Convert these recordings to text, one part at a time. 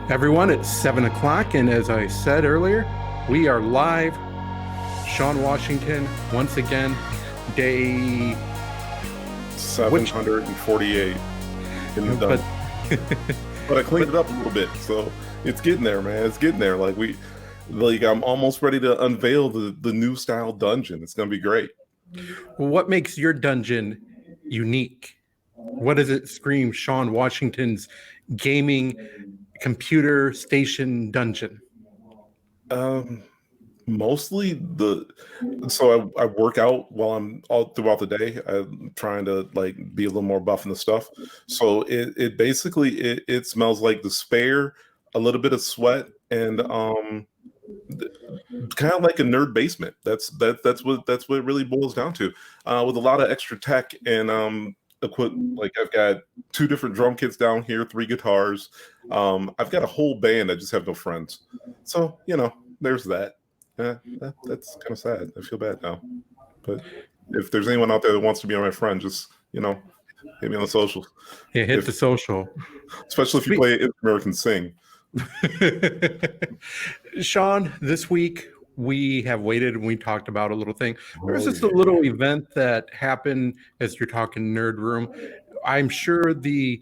Everyone, it's 7 o'clock, and as I said earlier, we are live. Sean Washington, once again, day 748 in the but done. But I cleaned it up a little bit, so it's getting there, man. It's getting there. I'm almost ready to unveil the new style dungeon. It's gonna be great. what makes your dungeon unique? What does it scream Sean Washington's gaming computer station dungeon? Um, Mostly I work out while I'm all throughout the day. I'm trying to like be a little more buff in the stuff. So it basically it smells like despair, a little bit of sweat, and kind of like a nerd basement. That's what it really boils down to. With a lot of extra tech and like I've got two different drum kits down here, three guitars. I've got a whole band. I just have no friends. So there's that. That's kind of sad. I feel bad now. But if there's anyone out there that wants to be my friend, just hit me on the socials. Yeah, hit the social. Especially if you play American Sing. Sean, this week we have waited and we talked about a little thing. There's just a little event that happened as you're talking nerd room. I'm sure the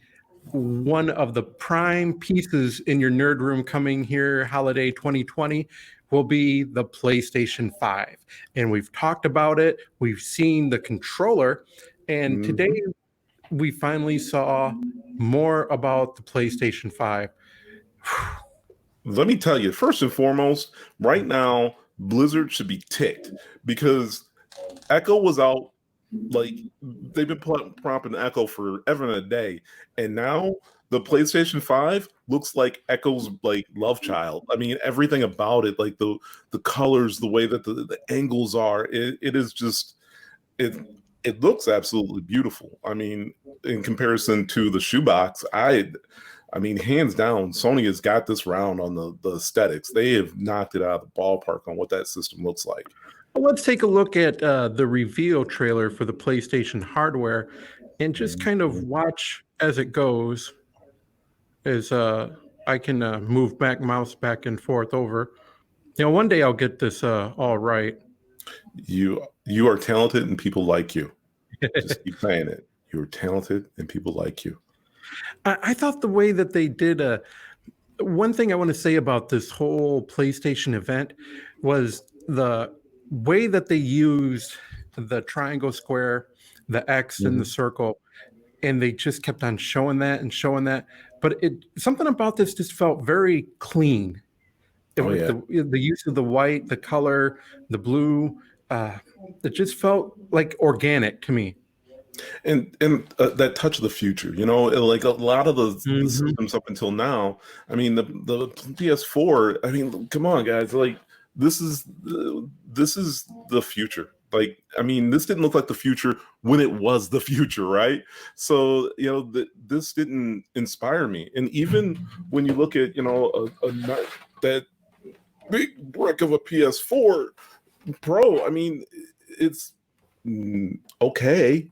one of the prime pieces in your nerd room coming here holiday 2020 will be the PlayStation 5. And we've talked about it. We've seen the controller. And today we finally saw more about the PlayStation 5. Let me tell you, first and foremost, right now, Blizzard should be ticked because Echo was out. Like they've been prompting Echo forever and a day, and now the PlayStation 5 looks like Echo's like love child. I mean, everything about it, like the colors, the way that the angles are, it is just it looks absolutely beautiful. I mean, in comparison to the shoebox, I mean, hands down, Sony has got this round on the aesthetics. They have knocked it out of the ballpark on what that system looks like. Let's take a look at the reveal trailer for the PlayStation hardware and just kind of watch as it goes. As I can move mouse back and forth over. One day I'll get this all right. You are talented and people like you. Just keep saying it. You're talented and people like you. I thought the way that they did one thing I want to say about this whole PlayStation event was the way that they used the triangle, square, the X, and the circle, and they just kept on showing that and showing that. But something about this just felt very clean. The use of the white, the color, the blue, it just felt like organic to me. And that touch of the future, like a lot of the systems up until now. I mean, the PS4. I mean, come on, guys, like this is the future. Like, I mean, this didn't look like the future when it was the future, right? So, this didn't inspire me. And even when you look at, that big brick of a PS4 Pro, I mean, it's okay,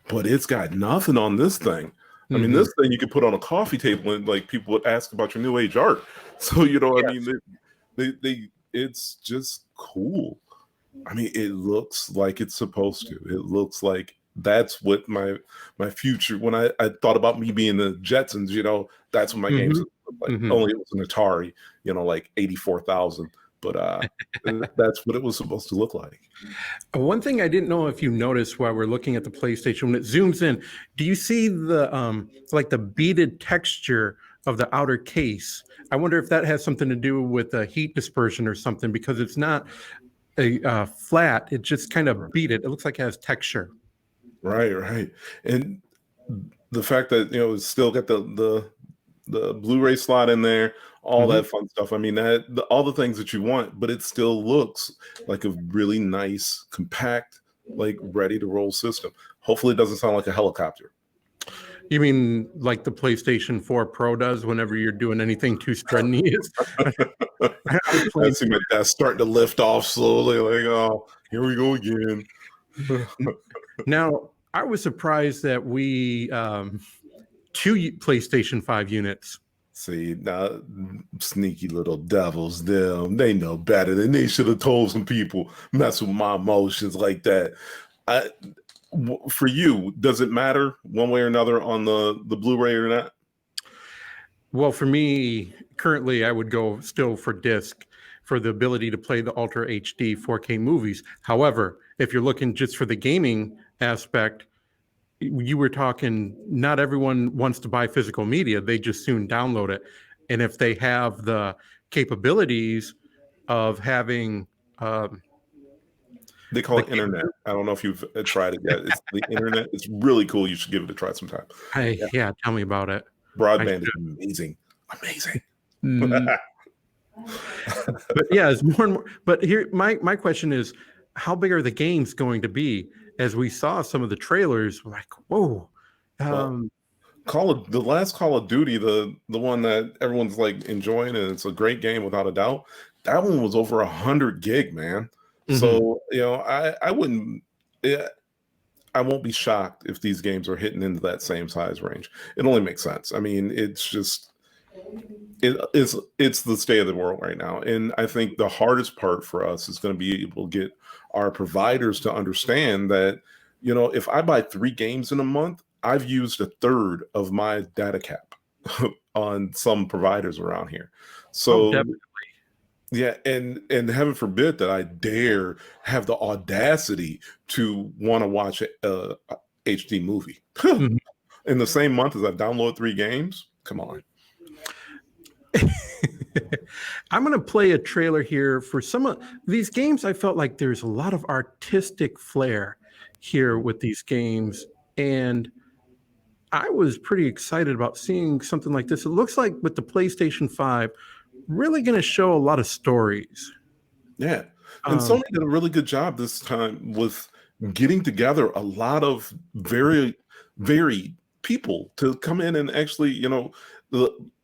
but it's got nothing on this thing. I mean, this thing you could put on a coffee table and like people would ask about your new age art. So, I mean, it's just cool. I mean, it looks like it's supposed to. It looks like that's what my future. When I thought about me being the Jetsons, that's what my games looked like. Only it was an Atari, like 84,000. But that's what it was supposed to look like. One thing I didn't know if you noticed while we're looking at the PlayStation, when it zooms in, do you see the like the beaded texture of the outer case? I wonder if that has something to do with heat dispersion or something, because it's not a flat. It just kind of beaded. It looks like it has texture. Right. And the fact that it's still got the Blu-ray slot in there, all that fun stuff. I mean, all the things that you want, but it still looks like a really nice, compact, like ready to roll system. Hopefully, it doesn't sound like a helicopter. You mean like the PlayStation 4 Pro does whenever you're doing anything too strenuous? I see my desk starting to lift off slowly, like, oh, here we go again. Now, I was surprised that we 2 PlayStation 5 units See, now sneaky little devils, them, they know better than they should have told some people mess with my emotions like that. I, for you, does it matter one way or another on the Blu-ray or not? Well, for me, currently, I would go still for disc for the ability to play the Ultra HD 4K movies. However, if you're looking just for the gaming aspect, you were talking, not everyone wants to buy physical media. They just soon download it. And if they have the capabilities of having, They call it internet. I don't know if you've tried it yet. It's the internet. It's really cool. You should give it a try sometime. yeah, tell me about it. Broadband is amazing. Amazing. But yeah, it's more and more. But here, my question is, how big are the games going to be? As we saw some of the trailers, we're like, whoa. The last Call of Duty, the one that everyone's like enjoying, and it's a great game without a doubt. That one was over 100 gig, man. So I wouldn't. I won't be shocked if these games are hitting into that same size range. It only makes sense. I mean, it's just it's the state of the world right now, and I think the hardest part for us is going to be able to get our providers to understand that if I buy 3 games in a month, I've used a third of my data cap on some providers around here. So. Yeah, and heaven forbid that I dare have the audacity to want to watch a HD movie in the same month as I download 3 games. Come on. I'm going to play a trailer here for some of these games. I felt like there's a lot of artistic flair here with these games, and I was pretty excited about seeing something like this. It looks like with the PlayStation 5, really going to show a lot of stories. Yeah. And Sony did a really good job this time with getting together a lot of very varied people to come in and actually,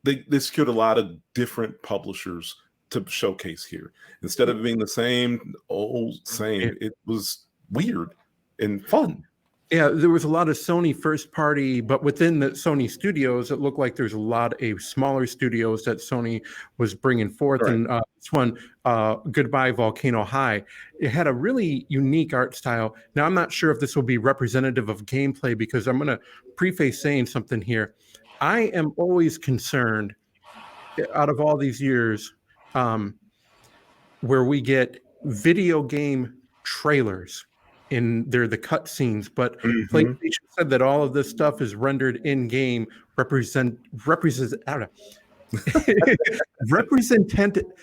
they secured a lot of different publishers to showcase here. Instead of being the same old same, it was weird and fun. Yeah, there was a lot of Sony first party, but within the Sony studios, it looked like there's a lot of smaller studios that Sony was bringing forth. Right. And this one, Goodbye Volcano High, it had a really unique art style. Now, I'm not sure if this will be representative of gameplay, because I'm going to preface saying something here. I am always concerned, out of all these years, where we get video game trailers, and they're the cut scenes, but PlayStation said that all of this stuff is rendered in game, represented.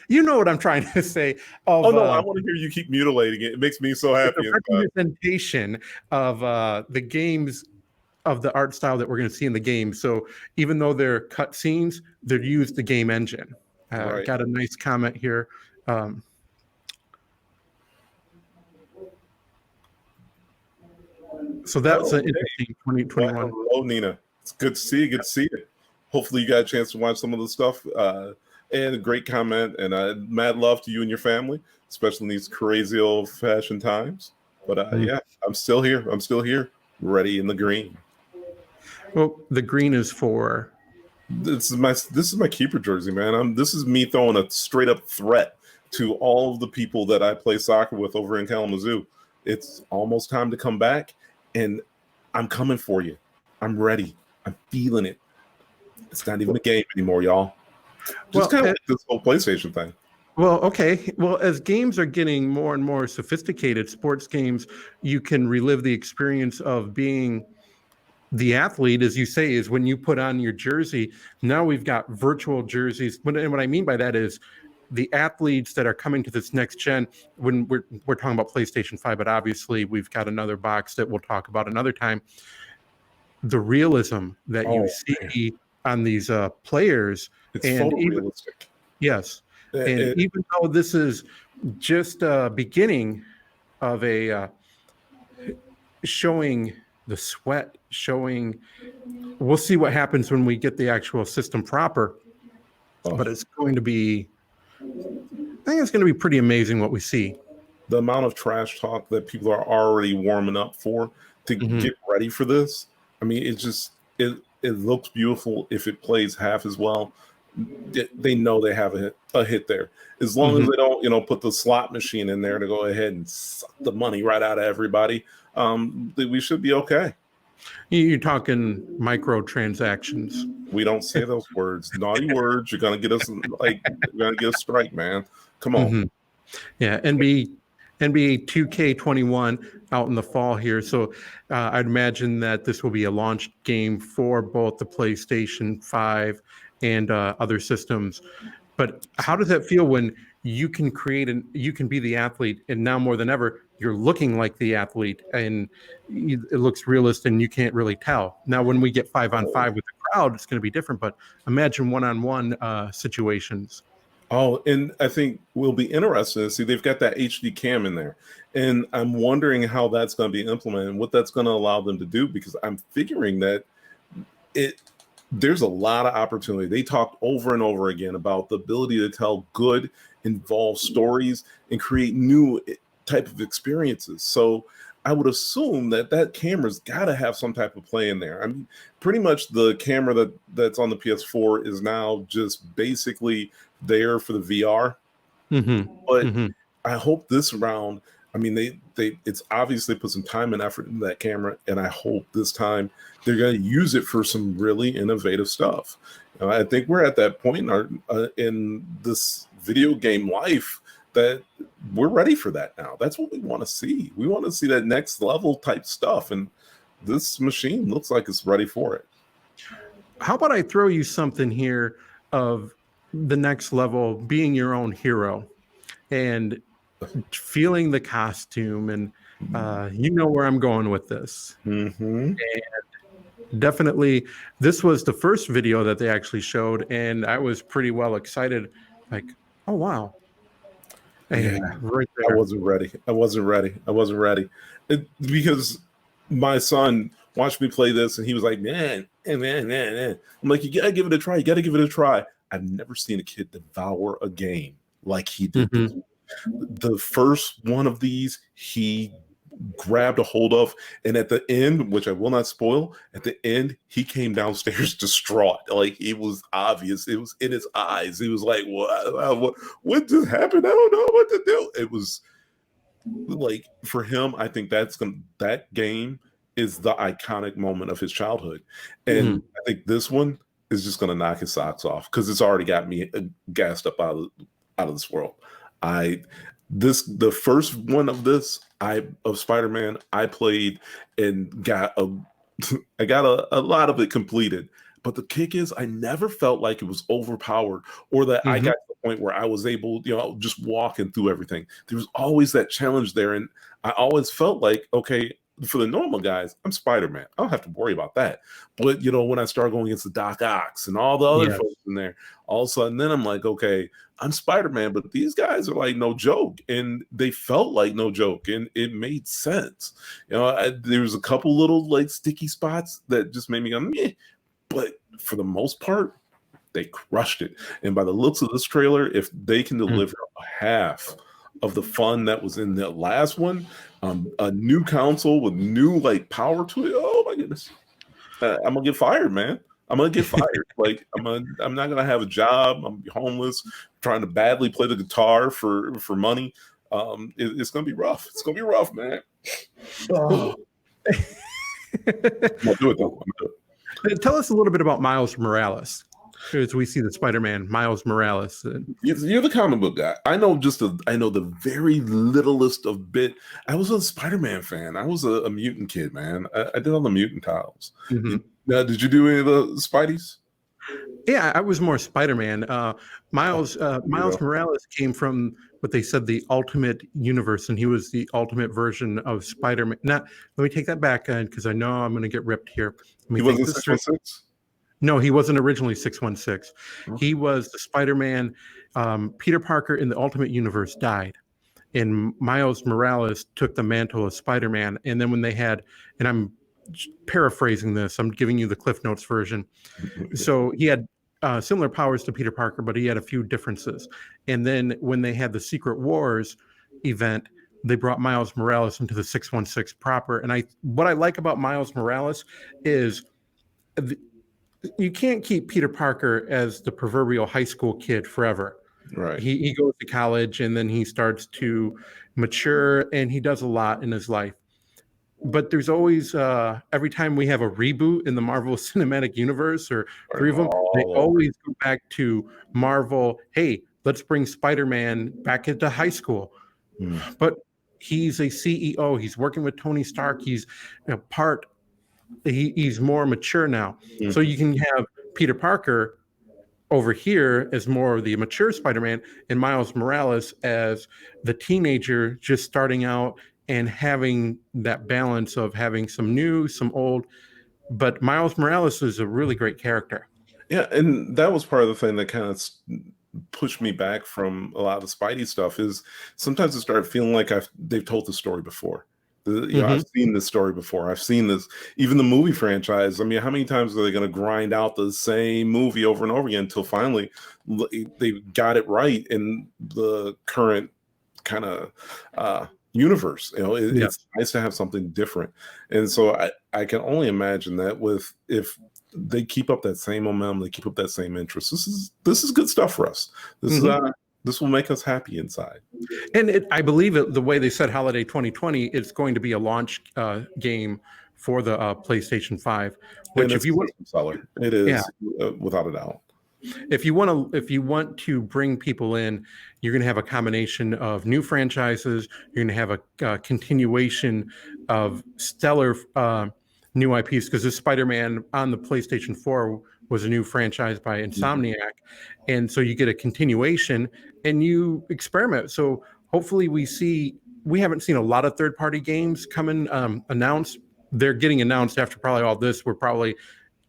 You know what I'm trying to say? I want to hear you keep mutilating it. It makes me so happy. The representation of the games, of the art style that we're going to see in the game. So even though they're cut scenes, they're used the game engine. Right. Got a nice comment here. So that's an interesting 2021. Hello, Nina. It's good to see you. Good to see you. Hopefully you got a chance to watch some of the stuff. And a great comment. And mad love to you and your family, especially in these crazy old-fashioned times. But yeah, I'm still here. I'm still here, ready in the green. Well, the green is for... This is my keeper jersey, man. This is me throwing a straight-up threat to all of the people that I play soccer with over in Kalamazoo. It's almost time to come back. And I'm coming for you. I'm ready. I'm feeling it. It's not even a game anymore, y'all. Just kind of like this whole PlayStation thing. Well, okay. Well, as games are getting more and more sophisticated, sports games, you can relive the experience of being the athlete, as you say, is when you put on your jersey. Now we've got virtual jerseys. And what I mean by that is the athletes that are coming to this next gen, when we're talking about PlayStation 5, but obviously we've got another box that we'll talk about another time. The realism that you see on these players. It's photorealistic. Yes. And even though this is just a beginning of a showing the sweat, we'll see what happens when we get the actual system proper. But it's going to be, I think it's going to be pretty amazing what we see. The amount of trash talk that people are already warming up for to get ready for this. I mean, it looks beautiful if it plays half as well. they know they have a hit there. As long as they don't, put the slot machine in there to go ahead and suck the money right out of everybody, we should be okay. You're talking microtransactions. We don't say those words, naughty words. You're gonna get us you're gonna get a strike, man. Come on. Yeah, NBA 2K21 out in the fall here. So I'd imagine that this will be a launch game for both the PlayStation 5 and other systems. But how does that feel when you can you can be the athlete, and now more than ever, you're looking like the athlete, and it looks realistic, and you can't really tell. Now, when we get 5-on-5 with the crowd, it's going to be different. But imagine 1-on-1 situations. Oh, and I think we'll be interested to see they've got that HD cam in there. And I'm wondering how that's going to be implemented and what that's going to allow them to do, because I'm figuring that there's a lot of opportunity. They talked over and over again about the ability to tell good, involved stories and create new type of experiences. So I would assume that camera's got to have some type of play in there. I mean, pretty much the camera that's on the PS4 is now just basically there for the VR. But I hope this round, I mean, it's obviously put some time and effort into that camera, and I hope this time they're going to use it for some really innovative stuff. I think we're at that point in this video game life that we're ready for that now. That's what we want to see. We want to see that next level type stuff, and this machine looks like it's ready for it. How about I throw you something here of the next level, being your own hero and feeling the costume, and you know where I'm going with this. And definitely, this was the first video that they actually showed, and I was pretty well excited. Like, oh wow. Yeah, right there. I wasn't ready. Because my son watched me play this, and he was like, man. I'm like, you gotta give it a try. I've never seen a kid devour a game like he did. The first one of these, he grabbed a hold of, and at the end, which I will not spoil, at the end, he came downstairs distraught. Like, it was obvious. It was in his eyes. He was like, what just happened? I don't know what to do. It was like, for him, I think that game is the iconic moment of his childhood. And I think this one is just going to knock his socks off, because it's already got me gassed up out of this world. The first one of Spider-Man, I played and I got a lot of it completed. But the kick is, I never felt like it was overpowered, or that I got to the point where I was able, just walking through everything. There was always that challenge there, and I always felt like, okay, for the normal guys, I'm Spider-Man. I don't have to worry about that. But when I start going against the Doc Ock and all the other folks in there, all of a sudden, then I'm like, okay, I'm Spider-Man, but these guys are like no joke, and they felt like no joke, and it made sense. There was a couple little like sticky spots that just made me go, meh. But for the most part, they crushed it. And by the looks of this trailer, if they can deliver half of the fun that was in the last one, a new console with new power to it, oh my goodness, I'm gonna get fired, man. I'm gonna get fired. I'm not gonna have a job. I'm gonna be homeless, trying to badly play the guitar for money. It's gonna be rough. It's gonna be rough, man. Oh. I'm gonna do it though. Tell us a little bit about Miles Morales, as we see the Spider-Man, Miles Morales. You're the comic book guy. I know the very littlest of bit. I was a Spider-Man fan. I was a mutant kid, man. I did all the mutant titles. Now, did you do any of the Spideys? Yeah, I was more Spider-Man. Miles Morales came from what they said the Ultimate Universe, and he was the ultimate version of Spider-Man. Now, let me take that back, because I know I'm going to get ripped here. He wasn't 616? No, he wasn't originally 616. He was the Spider-Man. Peter Parker in the Ultimate Universe died, and Miles Morales took the mantle of Spider-Man. And then when they had, and I'm paraphrasing this, I'm giving you the Cliff Notes version. So he had similar powers to Peter Parker, but he had a few differences. And then when they had the Secret Wars event, they brought Miles Morales into the 616 proper. And what I like about Miles Morales is you can't keep Peter Parker as the proverbial high school kid forever. Right. He goes to college and then he starts to mature and he does a lot in his life. But there's always every time we have a reboot in the Marvel Cinematic Universe or three of them, they always go back to Marvel. Hey, let's bring Spider-Man back into high school. But he's a CEO. He's working with Tony Stark. He's he's more mature now. So you can have Peter Parker over here as more of the mature Spider-Man and Miles Morales as the teenager just starting out and having that balance of having some new, some old. But Miles Morales is a really great character. Yeah, and that was part of the thing that kind of pushed me back from a lot of the Spidey stuff is sometimes I started feeling like they've told the story before. I've seen this story before. I've seen this, even the movie franchise. I mean, how many times are they going to grind out the same movie over and over again until finally they got it right in the current kind of universe? It's nice to have something different. And so I can only imagine that if they keep up that same momentum, they keep up that same interest. This is good stuff for us. This will make us happy inside. And I believe the way they said holiday 2020, it's going to be a launch game for the PlayStation 5. Which, if you want, seller, it is without a doubt. If you want to bring people in, you're going to have a combination of new franchises. You're going to have a continuation of stellar new IPs, because this Spider-Man on the PlayStation 4 was a new franchise by Insomniac. And so you get a continuation and you experiment. So hopefully we haven't seen a lot of third-party games coming announced. They're getting announced after probably all this. We're probably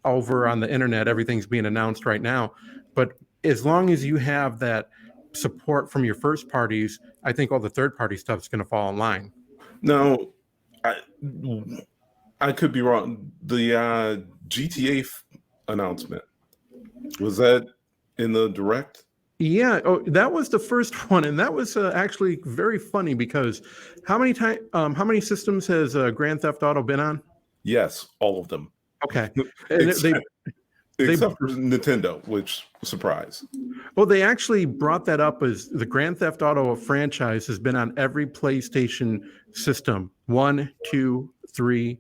over on the internet. Everything's being announced right now. But as long as you have that support from your first parties, I think all the third-party stuff is going to fall in line. Now, I could be wrong. The GTA announcement, was that in the direct? Yeah, that was the first one, and that was actually very funny because how many systems has Grand Theft Auto been on? Yes, all of them. Okay, except for Nintendo, which surprise. Well, they actually brought that up as the Grand Theft Auto franchise has been on every PlayStation system, 1, 2, 3,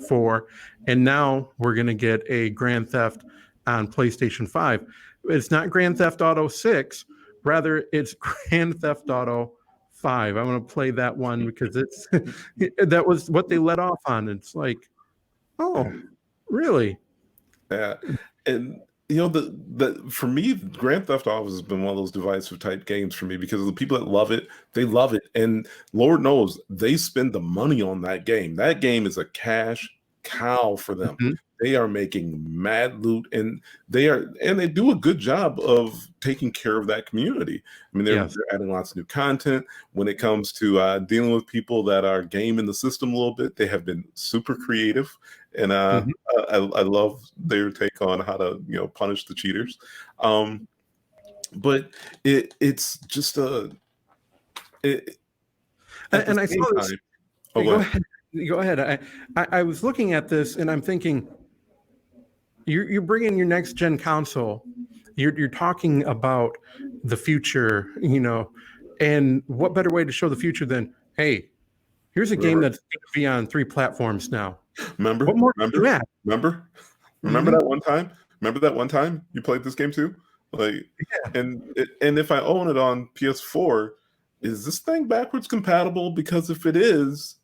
4, and now we're going to get a Grand Theft on PlayStation 5. It's not Grand Theft Auto 6, rather it's Grand Theft Auto 5. I'm going to play that one because that was what they let off on. It's like, oh, really? Yeah, and for me, Grand Theft Auto has been one of those divisive type games for me because the people that love it, they love it, and Lord knows they spend the money on that game. That game is a cash cow for them. They are making mad loot, and they do a good job of taking care of that community. I mean, they're adding lots of new content. When it comes to dealing with people that are gaming the system a little bit, they have been super creative, and I love their take on how to punish the cheaters. But it's just and I saw this. Go ahead. Go ahead. I was looking at this and I'm thinking, you're bringing your next gen console. You're talking about the future, and what better way to show the future than, hey, here's a game that's going to be on 3 platforms now. Remember? What more Remember that one time? Remember that one time you played this game too? And if I own it on PS4, is this thing backwards compatible? Because if it is,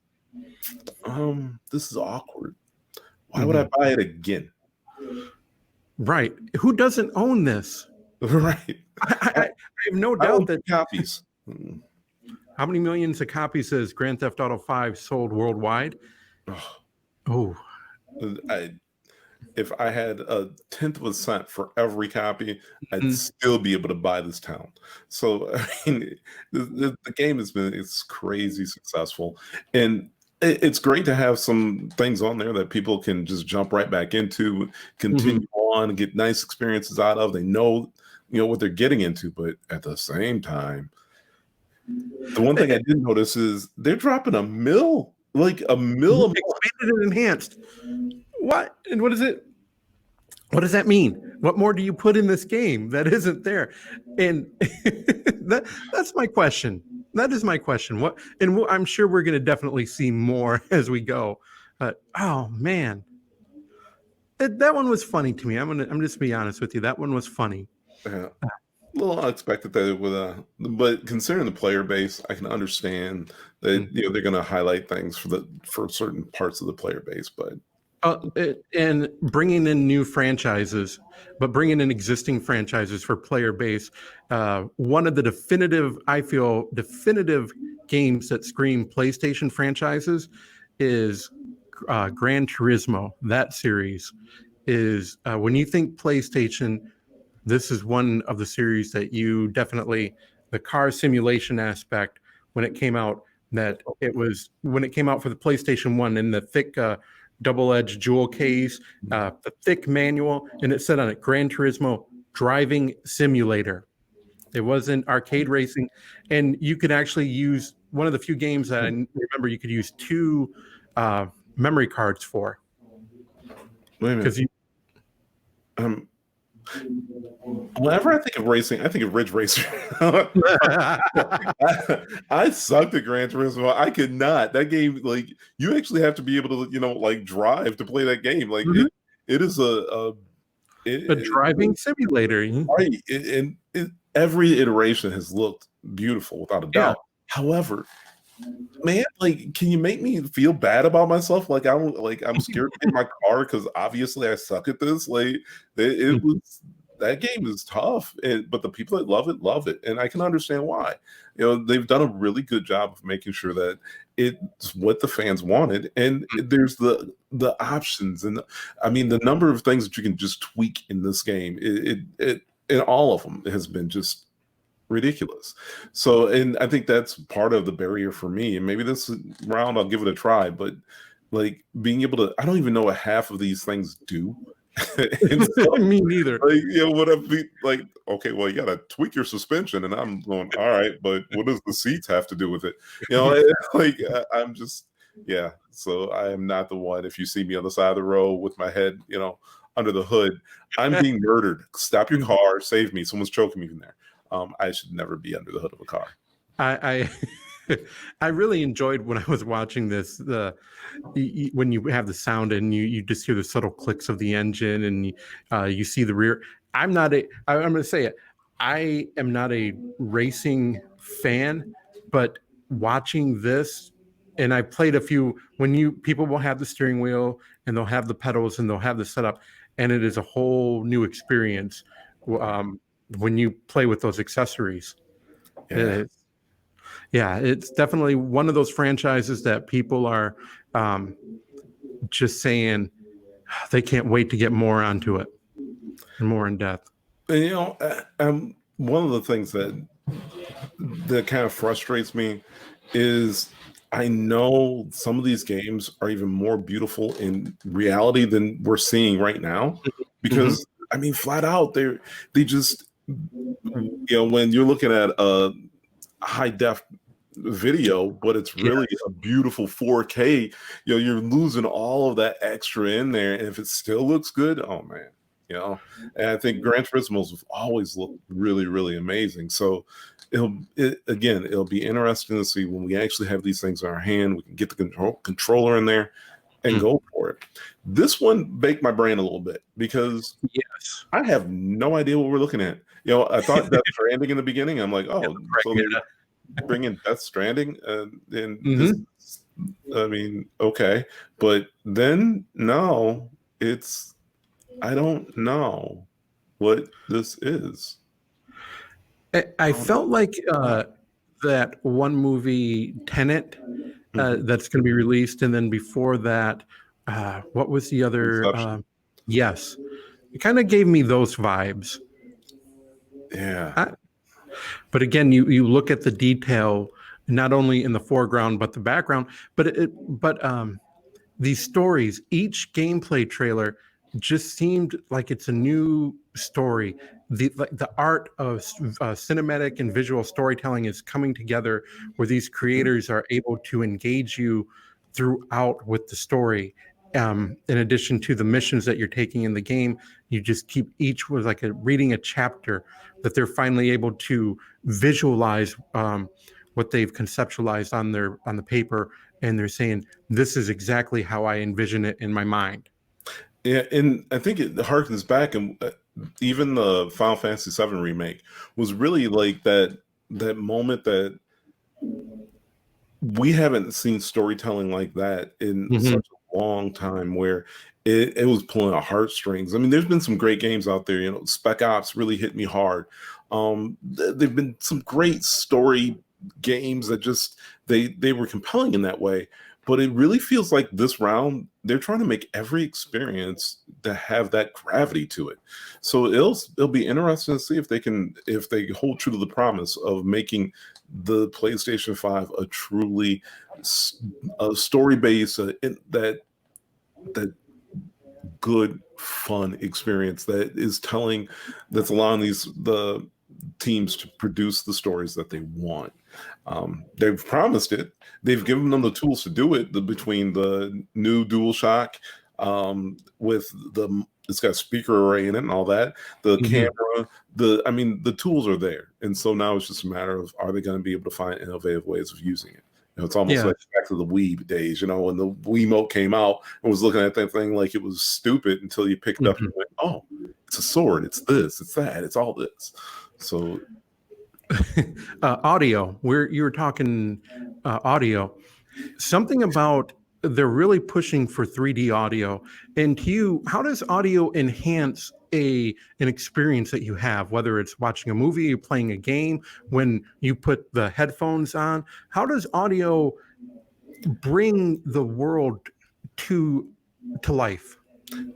this is awkward. Why would I buy it again? Right. Who doesn't own this? Right. I have no doubt that copies. How many millions of copies has Grand Theft Auto 5 sold worldwide? If I had a 1/10 of a cent for every copy, I'd still be able to buy this town. So I mean, the game it's crazy successful, and it's great to have some things on there that people can just jump right back into, continue on, get nice experiences out of. They know what they're getting into, but at the same time, the one thing I did notice is they're dropping $1 million, like $1 million expanded and enhanced. What? And what is it? What does that mean? What more do you put in this game that isn't there? And that's my question. That is my question. What? And I'm sure we're going to definitely see more as we go. Oh man, that one was funny to me. I'm just be honest with you. That one was funny. Yeah. A little unexpected that it would, but considering the player base, I can understand that they're going to highlight things for certain parts of the player base. But and bringing in new franchises, but bringing in existing franchises for player base. One of the I feel definitive games that scream PlayStation franchises is Gran Turismo. That series is when you think PlayStation, this is one of the series that you definitely, the car simulation aspect when it came out, that it was when it came out for the PlayStation 1 in the thick double-edged jewel case, the thick manual, and it said on it Gran Turismo driving simulator. It wasn't arcade racing, and you could actually use one of the few games that I remember you could use two memory cards for. wait a minute. Whenever I think of racing, I think of Ridge Racer. I sucked at Gran Turismo. I could not. That game, like, you actually have to be able to, like, drive to play that game. Like, it is a driving simulator, right? And every iteration has looked beautiful, without a doubt. However, man, like, can you make me feel bad about myself? Like I'm scared to get my car because obviously I suck at this. Like, it was, that game is tough, but the people that love it, and I can understand why. They've done a really good job of making sure that it's what the fans wanted, and there's the options, and I mean the number of things that you can just tweak in this game. It and all of them has been just ridiculous. So, and I think that's part of the barrier for me. And maybe this round I'll give it a try, but like being able to, I don't even know what half of these things do. So, me neither. Like, what I'd be like, okay, well, you got to tweak your suspension, and I'm going, all right, but what does the seats have to do with it? Like I'm just, yeah. So I am not the one. If you see me on the side of the road with my head, under the hood, I'm being murdered. Stop your car, save me. Someone's choking me in there. I should never be under the hood of a car. I really enjoyed when I was watching this, when you have the sound and you just hear the subtle clicks of the engine and you see the rear. I'm going to say it. I am not a racing fan, but watching this, and I played a few, people will have the steering wheel and they'll have the pedals and they'll have the setup, and it is a whole new experience when you play with those accessories. It's definitely one of those franchises that people are just saying they can't wait to get more onto it and more in depth. And one of the things that kind of frustrates me is I know some of these games are even more beautiful in reality than we're seeing right now, because I mean, flat out, they just, when you're looking at a high def video, but it's really a beautiful 4K, you're losing all of that extra in there, and if it still looks good, oh man. And I think Gran Turismo's have always looked really, really amazing. So it'll be interesting to see when we actually have these things in our hand. We can get the controller in there and go for it. This one baked my brain a little bit because I have no idea what we're looking at. I thought Death Stranding in the beginning. I'm like, so they bring in Death Stranding, and I mean, okay, but then no, I don't know what this is. I felt like that one movie, Tenet, that's going to be released, and then before that, what was the other? Yes, it kind of gave me those vibes. Yeah. But again, you look at the detail, not only in the foreground but the background. But these stories, each gameplay trailer just seemed like it's a new story. The art of cinematic and visual storytelling is coming together, where these creators are able to engage you throughout with the story. In addition to the missions that you're taking in the game, you just keep each was like reading a chapter that they're finally able to visualize what they've conceptualized on the paper, and they're saying this is exactly how I envision it in my mind. Yeah, and I think it harkens back, and even the Final Fantasy VII remake was really like that moment that we haven't seen storytelling like that in such a long time, where it was pulling our heartstrings. I mean, there's been some great games out there. You know, Spec Ops really hit me hard. There've been some great story games that just they were compelling in that way. But it really feels like this round they're trying to make every experience to have that gravity to it. So it'll be interesting to see if they hold true to the promise of making the PlayStation 5 a truly a story based that good fun experience that's allowing the teams to produce the stories that they want. They've promised it. They've given them the tools to do it. Between the new DualShock, with it's got speaker array in it and all that, the camera, the tools are there, and so now it's just a matter of, are they going to be able to find innovative ways of using it? You know, it's almost like back to the Wii days, you know, when the Wiimote came out and was looking at that thing like it was stupid until you picked it up and went, oh, it's a sword, it's this, it's that, it's all this. So audio, you were talking audio, something about they're really pushing for 3D audio. And to you, how does audio enhance an experience that you have, whether it's watching a movie or playing a game? When you put the headphones on, how does audio bring the world to life?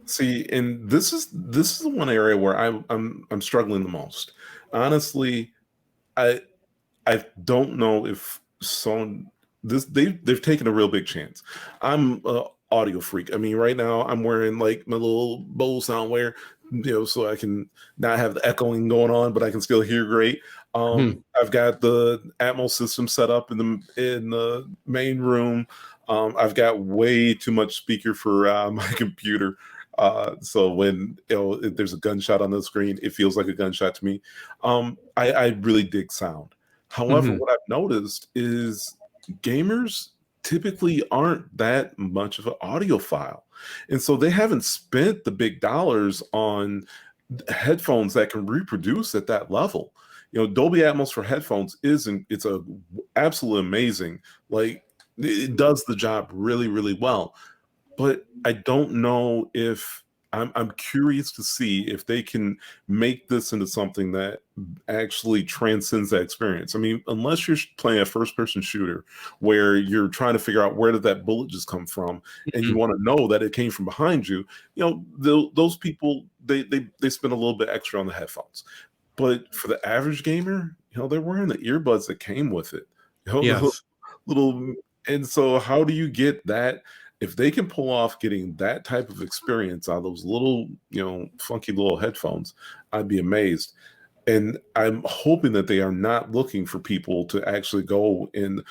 See, and this is the one area where I'm struggling the most. Honestly, I don't know if they've taken a real big chance. I'm a audio freak. I mean, right now I'm wearing like my little Bose soundwear, you know, so I can not have the echoing going on, but I can still hear great. I've got the Atmos system set up in the main room. I've got way too much speaker for my computer. So when if there's a gunshot on the screen, it feels like a gunshot to me. I really dig sound. However, what I've noticed is gamers typically aren't that much of an audiophile. And so they haven't spent the big dollars on headphones that can reproduce at that level. You know, Dolby Atmos for headphones it's a absolutely amazing. Like, it does the job really, really well. But I don't know if I'm curious to see if they can make this into something that actually transcends that experience. I mean, unless you're playing a first-person shooter where you're trying to figure out where did that bullet just come from, and you want to know that it came from behind you, you know, those people they spend a little bit extra on the headphones. But for the average gamer, you know, they're wearing the earbuds that came with it. You know, little, and so how do you get that? If they can pull off getting that type of experience out of those little, you know, funky little headphones, I'd be amazed. And I'm hoping that they are not looking for people to actually go and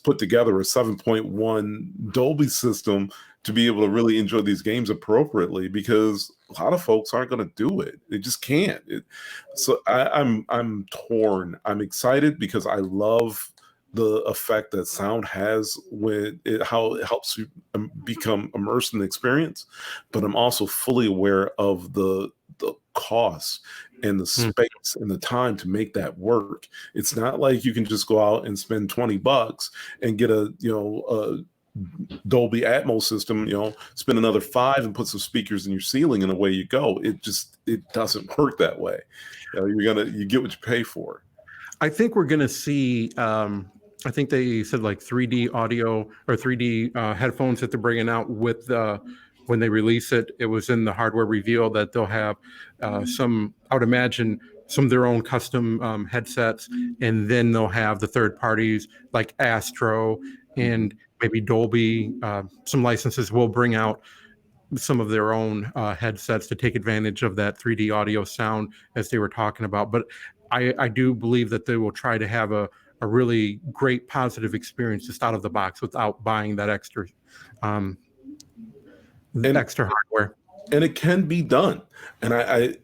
put together a 7.1 Dolby system to be able to really enjoy these games appropriately, because a lot of folks aren't going to do it. They just can't. So I'm torn. I'm excited because I love the effect that sound has how it helps you become immersed in the experience. But I'm also fully aware of the cost and the space and the time to make that work. It's not like you can just go out and spend $20 and get a Dolby Atmos system, you know, spend another $5 and put some speakers in your ceiling and away you go. It doesn't work that way. You know, you get what you pay for. I think we're going to see, I think they said like 3D audio or 3D headphones that they're bringing out with when they release it. It was in the hardware reveal that they'll have I would imagine, some of their own custom headsets, and then they'll have the third parties like Astro and maybe Dolby. Some licenses will bring out some of their own headsets to take advantage of that 3D audio sound as they were talking about. But I do believe that they will try to have a really great positive experience just out of the box without buying that extra. and extra hardware. and it can be done. And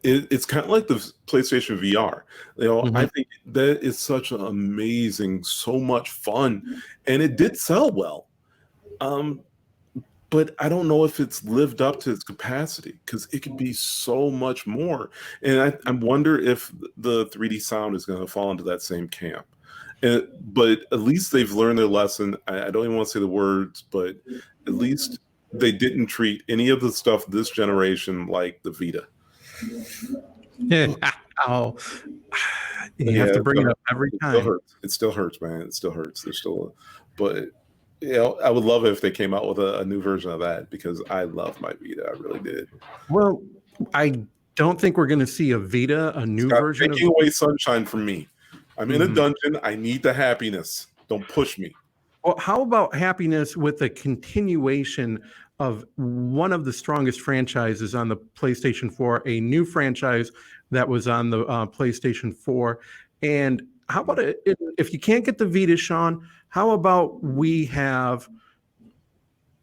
it's kind of like the PlayStation VR. I think that is such an amazing, so much fun, and it did sell well. But I don't know if it's lived up to its capacity because it could be so much more. And I wonder if the 3D sound is going to fall into that same camp. But at least they've learned their lesson. I don't even want to say the words, but at least they didn't treat any of the stuff this generation like the Vita. Oh, you have to bring it up every time. It still hurts, man. It still hurts. But I would love it if they came out with a new version of that because I love my Vita. I really did. Well, I don't think we're going to see a Vita, a new version. Taking away sunshine from me. I'm in a dungeon. I need the happiness. Don't push me. Well, how about happiness with a continuation of one of the strongest franchises on the PlayStation 4, a new franchise that was on the PlayStation 4? And how about if you can't get the Vita, Sean, how about we have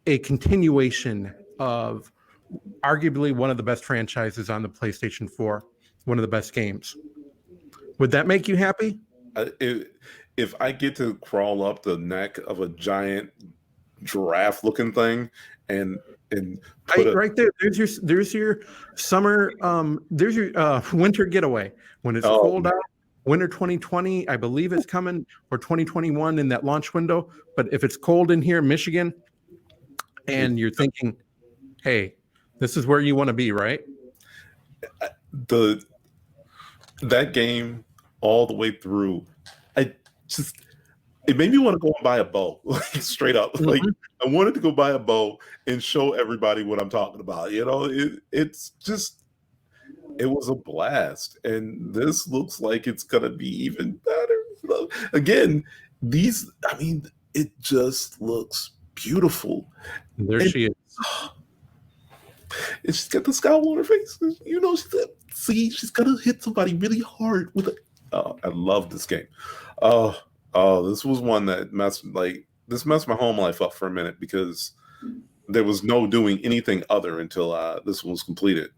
a continuation of arguably one of the best franchises on the PlayStation 4, one of the best games? Would that make you happy? If I get to crawl up the neck of a giant giraffe-looking thing and right there, there's your summer, there's your winter getaway when it's cold out. Winter 2020, I believe it's coming, or 2021 in that launch window. But if it's cold in here in Michigan, and you're thinking, hey, this is where you want to be, right? That game all the way through, it made me want to go and buy a bow, like straight up. Like I wanted to go buy a bow and show everybody what I'm talking about. It was a blast, and this looks like it's gonna be even better. Again, it just looks beautiful. She is. And she's got the scowl on her face. She's gonna hit somebody really hard with it. I love this game. This was one that messed my home life up for a minute because there was no doing anything other until this one was completed.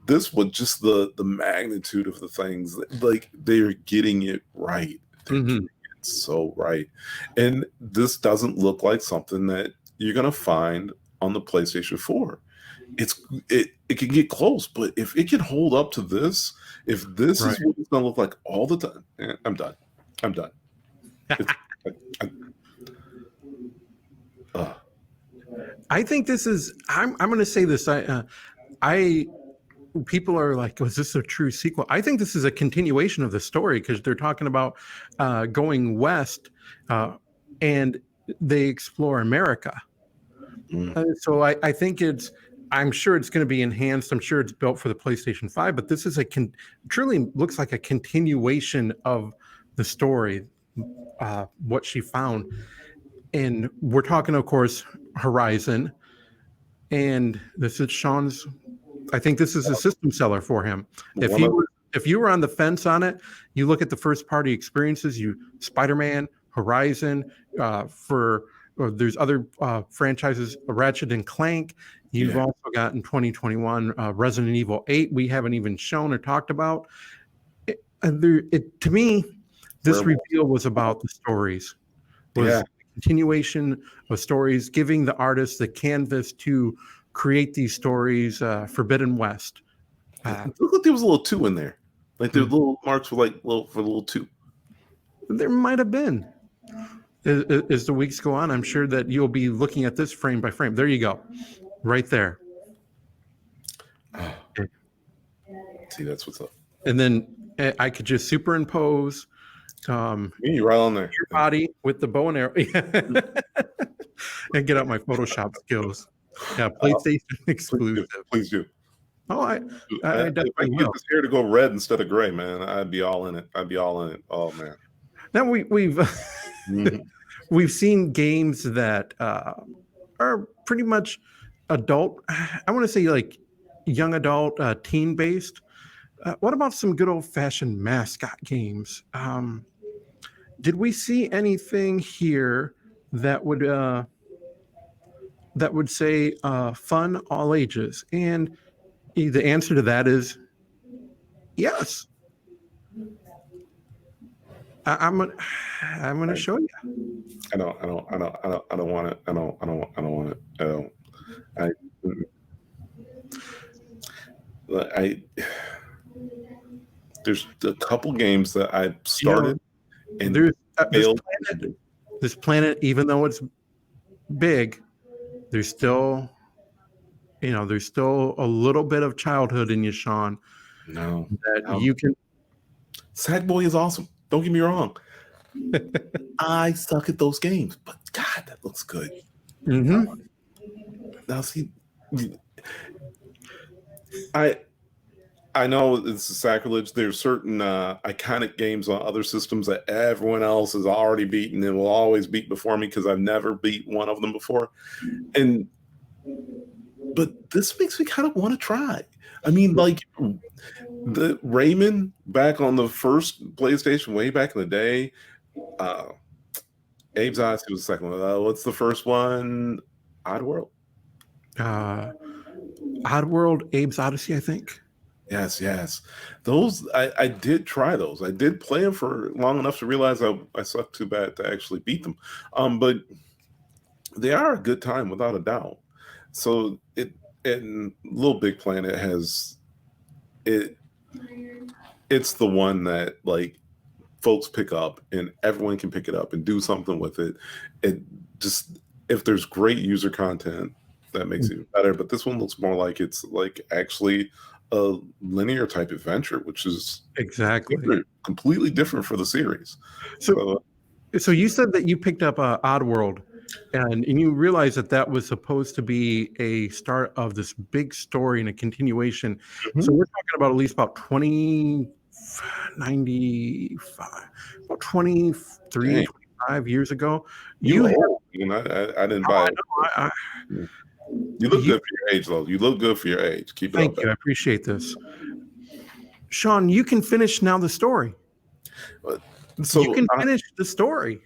This was just the magnitude of the things. Like they're getting it right. They're getting it so right. And this doesn't look like something that you're gonna find on the PlayStation 4. It can get close, but if it can hold up to this, if this is what it's gonna look like all the time, I'm done. I think this is. I'm going to say this. People are like, "Was this a true sequel?" I think this is a continuation of the story because they're talking about going west, and they explore America. So I think it's. I'm sure it's going to be enhanced. I'm sure it's built for the PlayStation 5, but this is truly looks like a continuation of the story, what she found. And we're talking, of course, Horizon. And this is Sean's. I think this is a system seller for him. If you were on the fence on it, you look at the first party experiences. Spider-Man, Horizon, there's other franchises, Ratchet and Clank. You've also got in 2021 Resident Evil 8. We haven't even shown or talked about. To me, this reveal was about the stories. A continuation of stories, giving the artists the canvas to create these stories. Forbidden West. It looked like there was a little 2 in there. Like the little marks were for a little 2. There might have been. As the weeks go on, I'm sure that you'll be looking at this frame by frame. There you go. Right there. See, that's what's up. And then I could just superimpose you right on there. Your body with the bow and arrow. And get out my Photoshop skills. Yeah, PlayStation exclusive. Please do. Oh, I definitely if I get this hair to go red instead of gray, man, I'd be all in it. Oh man. Now we've we've seen games that are pretty much adult. I want to say like young adult, teen based. What about some good old fashioned mascot games? Did we see anything here that would that would say fun all ages? And the answer to that is yes. I'm gonna show you. I don't want it. I don't want it. I, I, there's a couple games that I started and there's failed. this planet, even though it's big, there's still a little bit of childhood in you, Sean. No, You can. Sackboy is awesome. Don't get me wrong. I suck at those games, but God, that looks good. Mm-hmm. Now, see, I know it's a sacrilege. There's certain iconic games on other systems that everyone else has already beaten and will always beat before me because I've never beat one of them before. But this makes me kind of want to try. I mean, like the Rayman back on the first PlayStation way back in the day. Abe's Odyssey was the second one. What's the first one? Oddworld. Oddworld, Abe's Odyssey, I think. Yes. Those I did try those. I did play them for long enough to realize I sucked too bad to actually beat them. But they are a good time without a doubt. So and Little Big Planet has it. It's the one that like folks pick up and everyone can pick it up and do something with it. It just if there's great user content, that makes it better. But this one looks more like it's like actually a linear type adventure, which is exactly completely different for the series. So you said that you picked up Oddworld, and you realized that was supposed to be a start of this big story and a continuation. Mm-hmm. So we're talking about at least about 23, 25 years ago. I didn't buy it. You look good for your age, though. You look good for your age. Keep it up. Thank you. I appreciate this. Sean, you can finish now the story. So you can finish the story.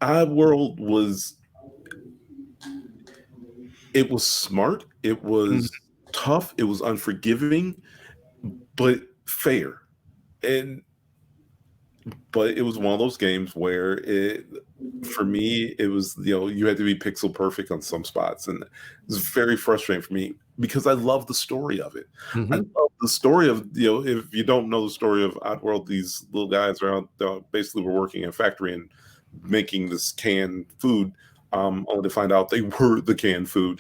Oddworld was smart. It was tough. It was unforgiving, but fair. But it was one of those games where for me, it was, you had to be pixel perfect on some spots. And it was very frustrating for me because I love the story of it. Mm-hmm. I love the story of, if you don't know the story of Oddworld, these little guys are out, basically were working in a factory and making this canned food, only to find out they were the canned food.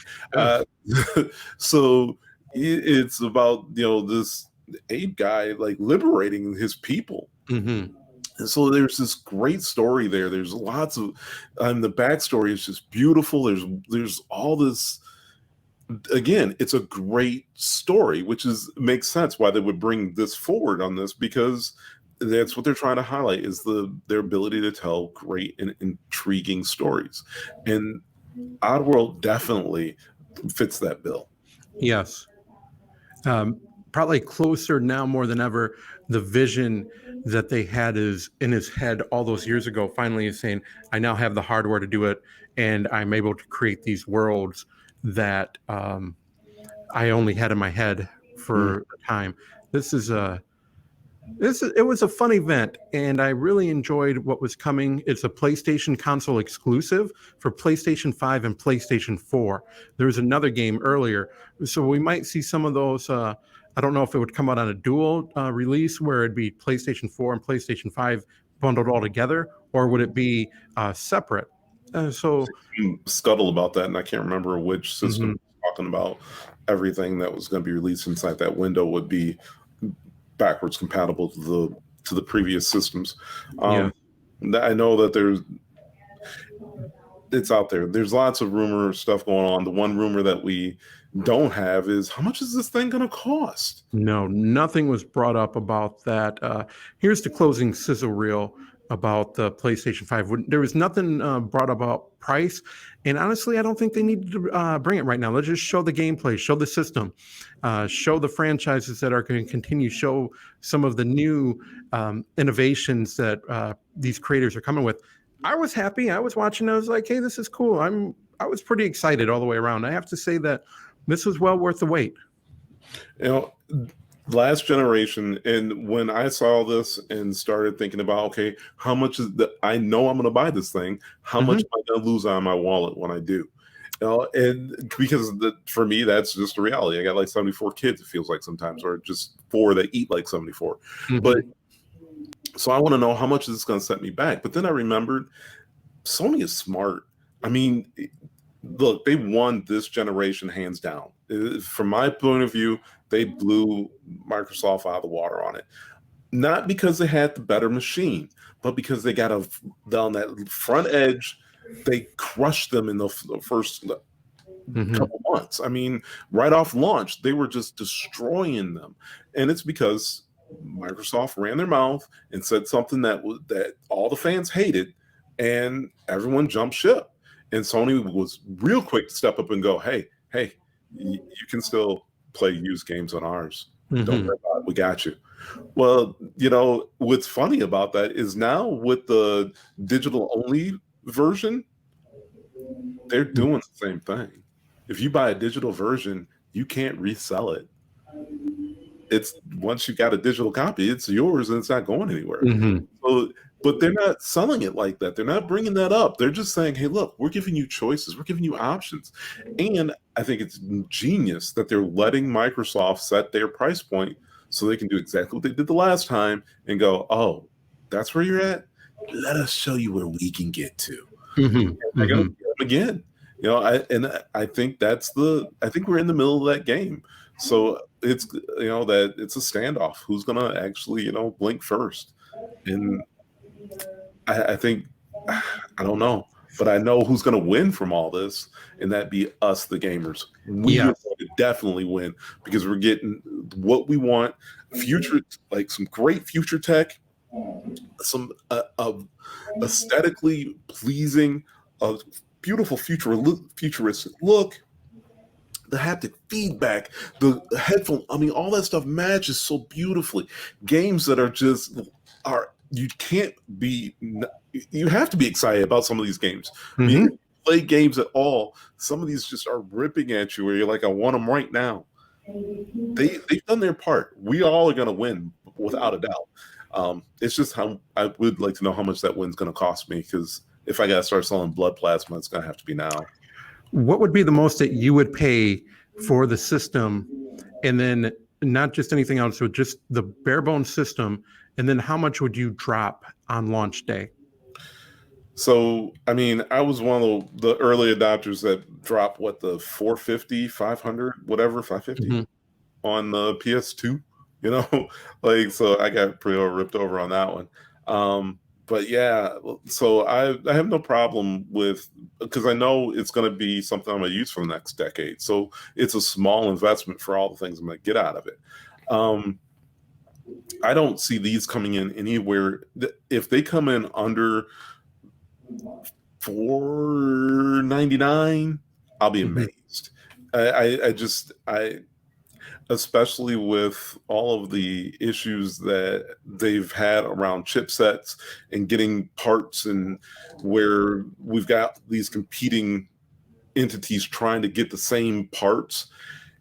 So it's about, this Abe guy, like liberating his people. Mm-hmm. And so there's this great story there. There's lots of, the backstory is just beautiful. There's all this, again, it's a great story, which makes sense why they would bring this forward on this, because that's what they're trying to highlight is their ability to tell great and intriguing stories. And Oddworld definitely fits that bill. Yes. Probably closer now more than ever. The vision that they had is in his head all those years ago finally is saying, I now have the hardware to do it, and I'm able to create these worlds that I only had in my head for a time. It was a fun event, and I really enjoyed what was coming. It's a PlayStation console exclusive for PlayStation 5 and PlayStation 4. There was another game earlier, so we might see some of those. I don't know if it would come out on a dual release where it'd be PlayStation 4 and PlayStation 5 bundled all together, or would it be separate? So scuttle about that, and I can't remember which system talking about everything that was going to be released inside that window would be backwards compatible to the previous systems. I know that it's out there. There's lots of rumor stuff going on. The one rumor that we don't have is how much is this thing going to cost? No, nothing was brought up about that. Here's the closing sizzle reel about the PlayStation 5. There was nothing brought about price. And honestly, I don't think they need to bring it right now. Let's just show the gameplay, show the system, show the franchises that are going to continue, show some of the new innovations that these creators are coming with. I was happy. I was watching. I was like, hey, this is cool. I was pretty excited all the way around. I have to say that this was well worth the wait. You know, last generation, and when I saw this and started thinking about, okay, how much is the, I know I'm going to buy this thing, how much am I going to lose on my wallet when I do? You know, and because for me, that's just a reality. I got like 74 kids, it feels like sometimes, or just 4 that eat like 74. But so I want to know how much is this going to set me back. But then I remembered Sony is smart. I mean, look, they won this generation hands down. From my point of view, they blew Microsoft out of the water on it. Not because they had the better machine, but because they got down that front edge. They crushed them in the first couple months. I mean, right off launch, they were just destroying them. And it's because Microsoft ran their mouth and said something that all the fans hated, and everyone jumped ship. And Sony was real quick to step up and go, hey, you can still play used games on ours. Don't worry about it. We got you. Well, you know, what's funny about that is now with the digital only version, they're doing the same thing. If you buy a digital version, you can't resell it. It's once you got a digital copy, it's yours and it's not going anywhere. So, but they're not selling it like that. They're not bringing that up. They're just saying, hey, look, we're giving you choices. We're giving you options. And I think it's genius that they're letting Microsoft set their price point so they can do exactly what they did the last time and go, oh, that's where you're at? Let us show you where we can get to. They're going to get them again. You know, I think I think we're in the middle of that game. So it's, you know, that it's a standoff. Who's going to actually, you know, blink first? And I think, I don't know, but I know who's going to win from all this, and that'd be us, the gamers. We are going to definitely win because we're getting what we want. Future, like some great future tech, some aesthetically pleasing, beautiful futuristic look. The haptic feedback, the headphone, I mean, all that stuff matches so beautifully. Games that you have to be excited about some of these games. I mean, if you play games at all, some of these just are ripping at you where you're like, I want them right now. They've done their part. We all are going to win without a doubt. It's just how I would like to know how much that win's going to cost me, because if I got to start selling blood plasma, it's going to have to be now. What would be the most that you would pay for the system, and then not just anything else, but just the bare bones system, and then how much would you drop on launch day? So, I mean, I was one of the early adopters that dropped the 450, 500, whatever, 550 on the PS2, you know, like, so I got pretty ripped over on that one. But yeah, so I have no problem with, because I know it's going to be something I'm going to use for the next decade. So it's a small investment for all the things I'm going to get out of it. I don't see these coming in anywhere. If they come in under $499, I'll be amazed. I especially with all of the issues that they've had around chipsets and getting parts, and where we've got these competing entities trying to get the same parts,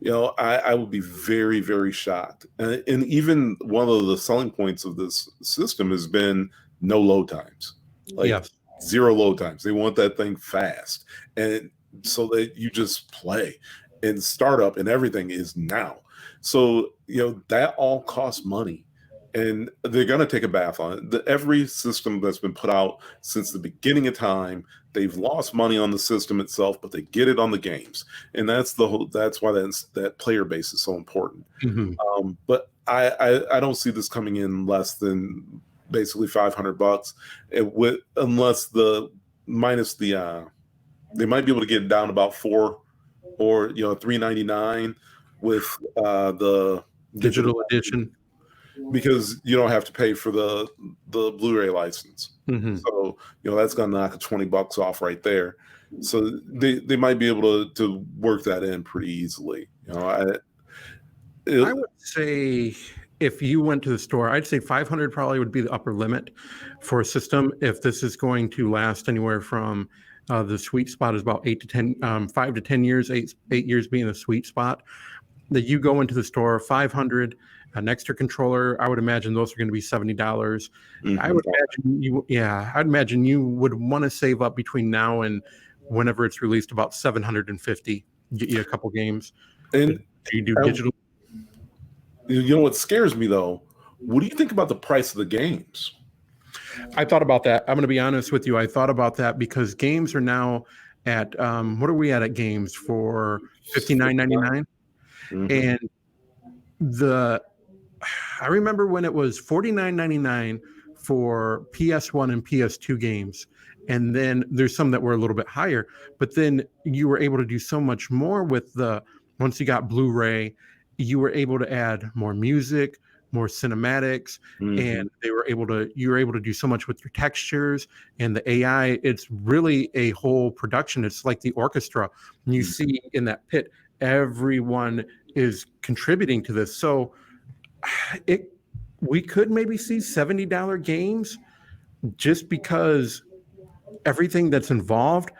you know, I would be very, very shocked. And even one of the selling points of this system has been no load times. Like, zero load times. They want that thing fast. And so that you just play, and startup and everything is now. So, you know, that all costs money, and they're going to take a bath on it. Every system that's been put out since the beginning of time, they've lost money on the system itself, but they get it on the games. And that's why that player base is so important. But I don't see this coming in less than basically $500, unless minus the they might be able to get it down about $4 or, you know, $399 with the digital edition, because you don't have to pay for the Blu-ray license. So, you know, that's gonna knock $20 off right there. So they might be able to work that in pretty easily. You know, I would say if you went to the store, I'd say 500 probably would be the upper limit for a system if this is going to last anywhere from The sweet spot is about 5 to 10 years, 8 years being the sweet spot. That you go into the store, 500, an extra controller. I would imagine those are going to be $70. I would imagine I'd imagine you would want to save up between now and whenever it's released about 750. Get you a couple games. And do you do digital? You know what scares me though? What do you think about the price of the games? I thought about that. I'm going to be honest with you. I thought about that because games are now at what are we at games for $59.99? And I remember when it was $49.99 for PS1 and PS2 games. And then there's some that were a little bit higher, but then you were able to do so much more with once you got Blu-ray, you were able to add more music, more cinematics, and you were able to do so much with your textures and the AI. It's really a whole production. It's like the orchestra. And you see in that pit, everyone is contributing to this. So we could maybe see $70 games just because everything that's involved.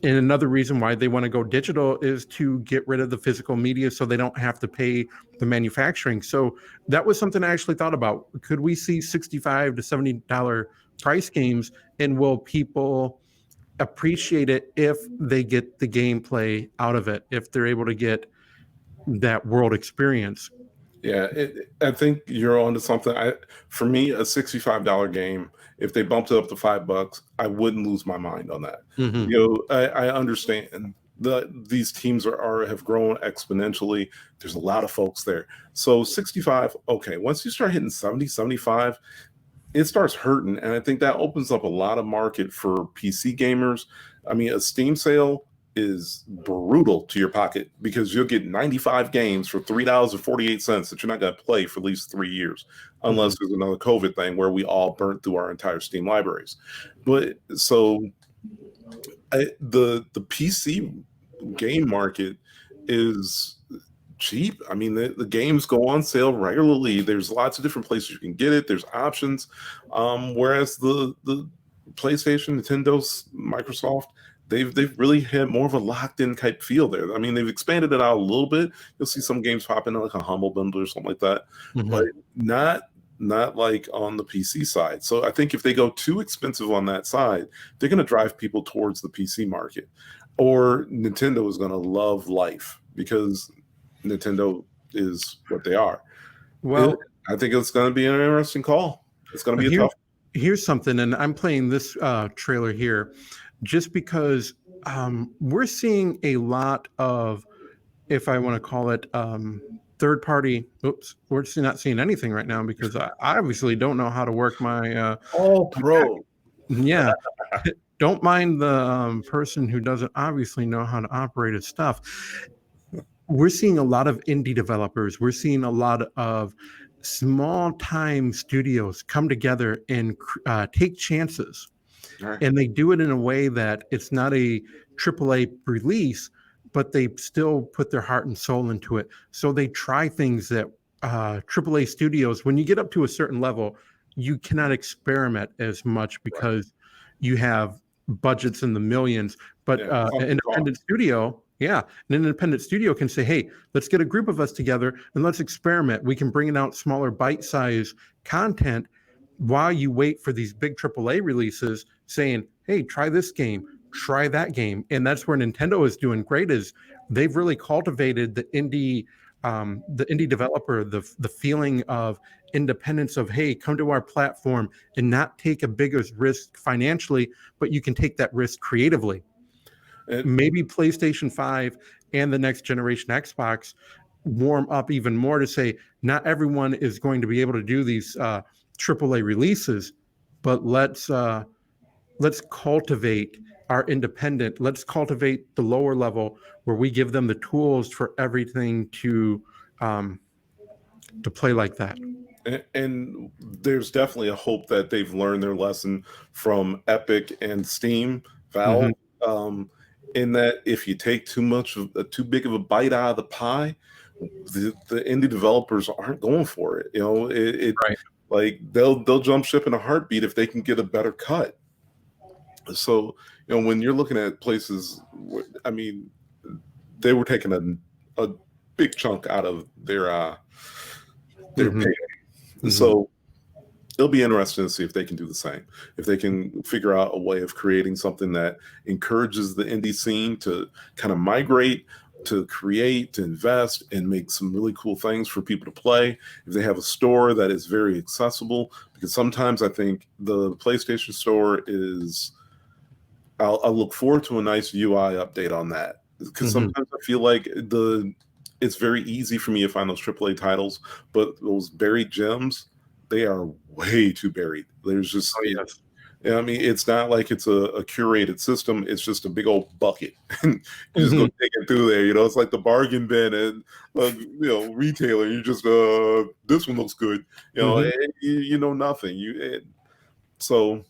And another reason why they want to go digital is to get rid of the physical media so they don't have to pay the manufacturing. So that was something I actually thought about. Could we see $65 to $70 price games, and will people appreciate it if they get the gameplay out of it, if they're able to get that world experience? Yeah, I think you're onto something. For me, a $65 game, if they bumped it up to $5, I wouldn't lose my mind on that. I understand these teams have grown exponentially. There's a lot of folks there. So 65, okay. Once you start hitting 70, 75, it starts hurting. And I think that opens up a lot of market for PC gamers. I mean, a Steam sale is brutal to your pocket because you'll get 95 games for $3.48 that you're not going to play for at least 3 years, unless there's another COVID thing where we all burnt through our entire Steam libraries. But so the PC game market is cheap. I mean, the games go on sale regularly. There's lots of different places you can get it. There's options. Whereas the PlayStation, Nintendo's, Microsoft, they've really had more of a locked-in type feel there. I mean, they've expanded it out a little bit. You'll see some games pop in like a Humble Bundle or something like that, but not like on the PC side. So I think if they go too expensive on that side, they're going to drive people towards the PC market. Or Nintendo is going to love life because Nintendo is what they are. Well, I think it's going to be an interesting call. It's going to be a tough. Here's something, and I'm playing this trailer here just because we're seeing a lot of, if I want to call it, third party. Oops, we're just not seeing anything right now because I obviously don't know how to work my pro. Yeah. Don't mind the person who doesn't obviously know how to operate his stuff. We're seeing a lot of indie developers. We're seeing a lot of small time studios come together and take chances. Right. And they do it in a way that it's not a AAA release, but they still put their heart and soul into it. So they try things that AAA studios, when you get up to a certain level, you cannot experiment as much because you have budgets in the millions. But an independent studio, an independent studio can say, hey, let's get a group of us together and let's experiment. We can bring out smaller bite-sized content while you wait for these big AAA releases, saying, hey, try this game, try that game. And that's where Nintendo is doing great, is they've really cultivated the indie developer, the feeling of independence of, hey, come to our platform and not take a bigger risk financially, but you can take that risk creatively. Maybe PlayStation 5 and the next generation Xbox warm up even more to say, not everyone is going to be able to do these AAA releases, but let's cultivate our independent. Let's cultivate the lower level where we give them the tools for everything to play like that. And there's definitely a hope that they've learned their lesson from Epic and Steam, Valve, in that if you take too big of a bite out of the pie, the indie developers aren't going for it. You know, like they'll jump ship in a heartbeat if they can get a better cut. So, when you're looking at places, I mean, they were taking a big chunk out of their pay. So it'll be interesting to see if they can do the same. If they can figure out a way of creating something that encourages the indie scene to kind of migrate, to create, to invest, and make some really cool things for people to play. If they have a store that is very accessible, because sometimes I think the PlayStation Store is, I'll look forward to a nice UI update on that. Because sometimes I feel like it's very easy for me to find those AAA titles, but those buried gems, they are way too buried. There's just, I mean, it's not like it's a curated system. It's just a big old bucket. You just go take it through there. It's like the bargain bin and, retailer. You just, this one looks good. And you know nothing. So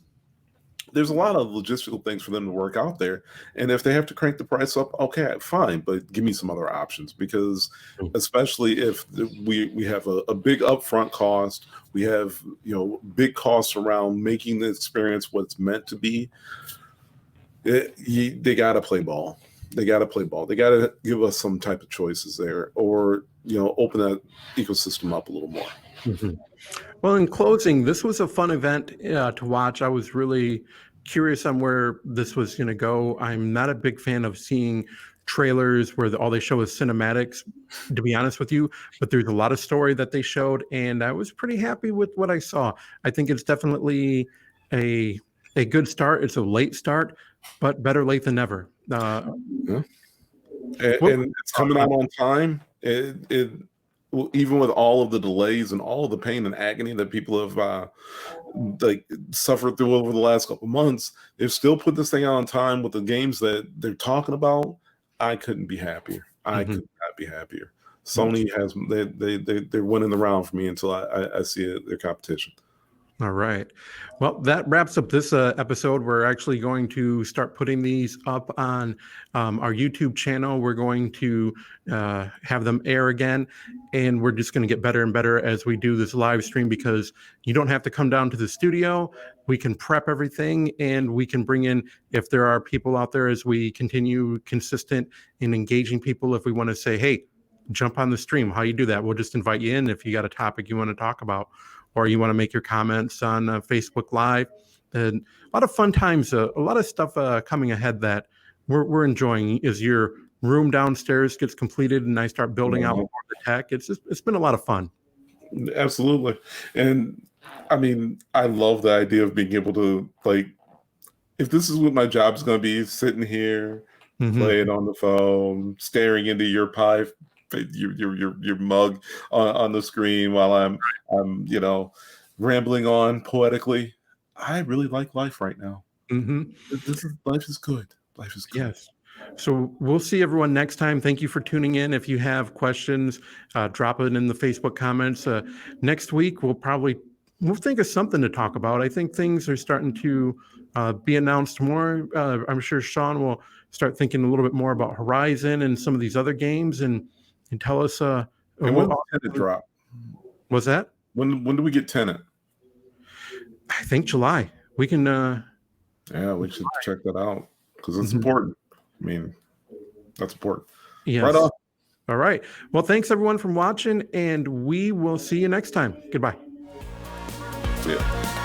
there's a lot of logistical things for them to work out there. And if they have to crank the price up, okay, fine, but give me some other options, because especially if we have a big upfront cost, we have, big costs around making the experience what it's meant to be. They got to play ball. They got to play ball. They got to give us some type of choices there, or, open that ecosystem up a little more. Well, in closing, this was a fun event to watch. I was really curious on where this was going to go. I'm not a big fan of seeing trailers where all they show is cinematics, to be honest with you, but there's a lot of story that they showed, and I was pretty happy with what I saw. I think it's definitely a good start. It's a late start, but better late than never. And it's coming out on time. Even with all of the delays and all of the pain and agony that people have suffered through over the last couple of months, they've still put this thing out on time with the games that they're talking about. I couldn't be happier. I could not be happier. Sony they're winning the round for me until I see their competition. All right. Well, that wraps up this episode. We're actually going to start putting these up on our YouTube channel. We're going to have them air again, and we're just going to get better and better as we do this live stream, because you don't have to come down to the studio. We can prep everything, and we can bring in, if there are people out there, as we continue consistent in engaging people. If we want to say, hey, jump on the stream, how you do that? We'll just invite you in if you got a topic you want to talk about, or you want to make your comments on Facebook Live. And a lot of fun times, a lot of stuff coming ahead that we're enjoying as your room downstairs gets completed and I start building out more of the tech. It's been a lot of fun. Absolutely. And I mean, I love the idea of being able to, if this is what my job's going to be, sitting here, playing on the phone, staring into your pie, your mug on the screen while I'm rambling on poetically. I really like life right now. Life is good. Life is good. Yes. So we'll see everyone next time. Thank you for tuning in. If you have questions, drop it in the Facebook comments. Next week, we'll think of something to talk about. I think things are starting to be announced more. I'm sure Sean will start thinking a little bit more about Horizon and some of these other games, and tell us. And when will Tenet drop? Was that? When do we get Tenet? I think July. We can. Yeah, we should check that out, because it's important. I mean, that's important. Yes. Right on. All right. Well, thanks everyone for watching, and we will see you next time. Goodbye. See ya.